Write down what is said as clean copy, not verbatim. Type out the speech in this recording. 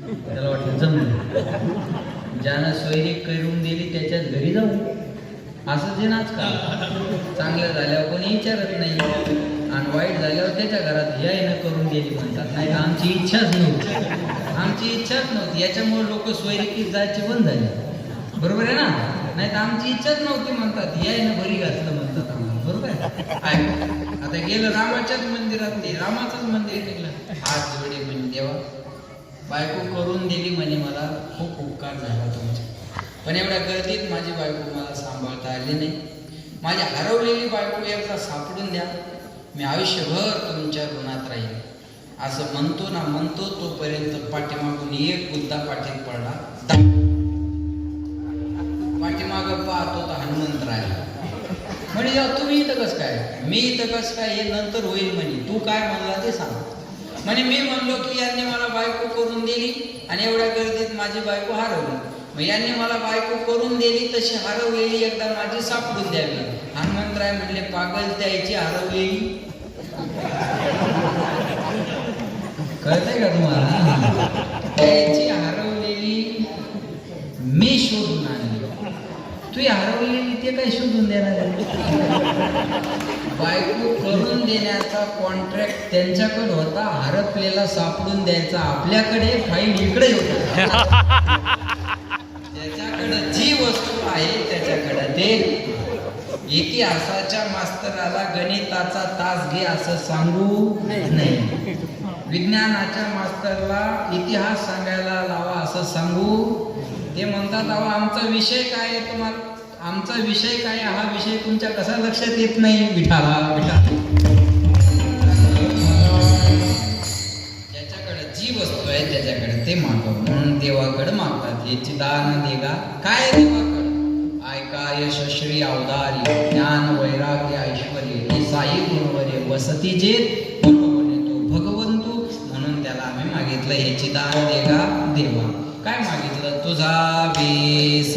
त्याला वाटलं जमलं, ज्यानं सोयरी करून दिली त्याच्याच घरी जाऊ, असं जे नाच का. चांगलं झाल्यावर कोणी विचारत नाही आणि वाईट झाल्यावर त्याच्या घरात याय न करून गेली म्हणतात. नाही तर आमची इच्छाच नव्हती, आमची इच्छाच नव्हती. याच्यामुळे लोक सोयरीकीत जायचे बंद झाले, बरोबर आहे ना. नाही तर आमची इच्छाच नव्हती म्हणतात, याय ना बरी घातलं म्हणतात आम्हाला, बरोबर आहे. आता गेलं रामाच्याच मंदिरात, ते रामाचंच मंदिर निघलं. हात जोडे म्हणे देवा, बायको करून दिली म्हणे, मला खूप उपकार झाला तुमचा, पण एवढ्या गर्दीत माझी बायको मला सांभाळता आली नाही. माझी हरवलेली बायको एकदा सापडून द्या, मी आयुष्यभर तुमच्या ऋणात राहील. असं म्हणतो ना म्हणतो तोपर्यंत पाठीमागून एक बुद्धा पाठीत पडला. पाठीमाग पाहतो तर हनुमंत राहिला. म्हणजे तुम्ही इथं कसं काय, मी इथं कसं काय, हे नंतर होईल म्हणे, तू काय म्हणला ते सांग. म्हणे मी म्हणलो की यांनी मला बायको करून दिली आणि एवढ्या गर्दीत माझी बायको हरवली, मग यांनी मला बायको करून दिली तशी हरवलेली एकदा माझी सापडून द्यावी. हनुमंतराय म्हणले पागल, त्याची हरवलेली कळतंय का तुम्हाला, त्याची हरवलेली मी शोधून आणली, तू हरवलेली ते काही शोधून देणार आहे. बायको करून देण्याचा कॉन्ट्रॅक्ट त्यांच्याकडे होता, हरपलेला सापडून द्यायचा आपल्याकडे, फाईल इकडे होता. त्याच्याकडे जी वस्तू आहे त्याच्याकडे ते. इतिहासाच्या मास्तराला गणिताचा तास घे असं सांगू नाही, विज्ञानाच्या मास्तरला इतिहास सांगायला लावा असं सांगू. ते म्हणतात अहो आमचा विषय काय आहे, तुम्हाला आमचा विषय काय, हा विषय तुमच्या कसा लक्षात येत नाही. विठाला ज्याच्याकडे जी वस्तू आहे त्याच्याकडे ते मागव, म्हणून देवाकडे मागतात. याची दान देगा काय देवाकडे, ऐका यश श्री अवधारी, ज्ञान वैराग्य ऐश्वर्य हे साई गुणवरे वसती जे तो भगवंतू. म्हणून त्याला आम्ही मागितलं याची दान देगा देवा. काय मागितलं, तुझा वेस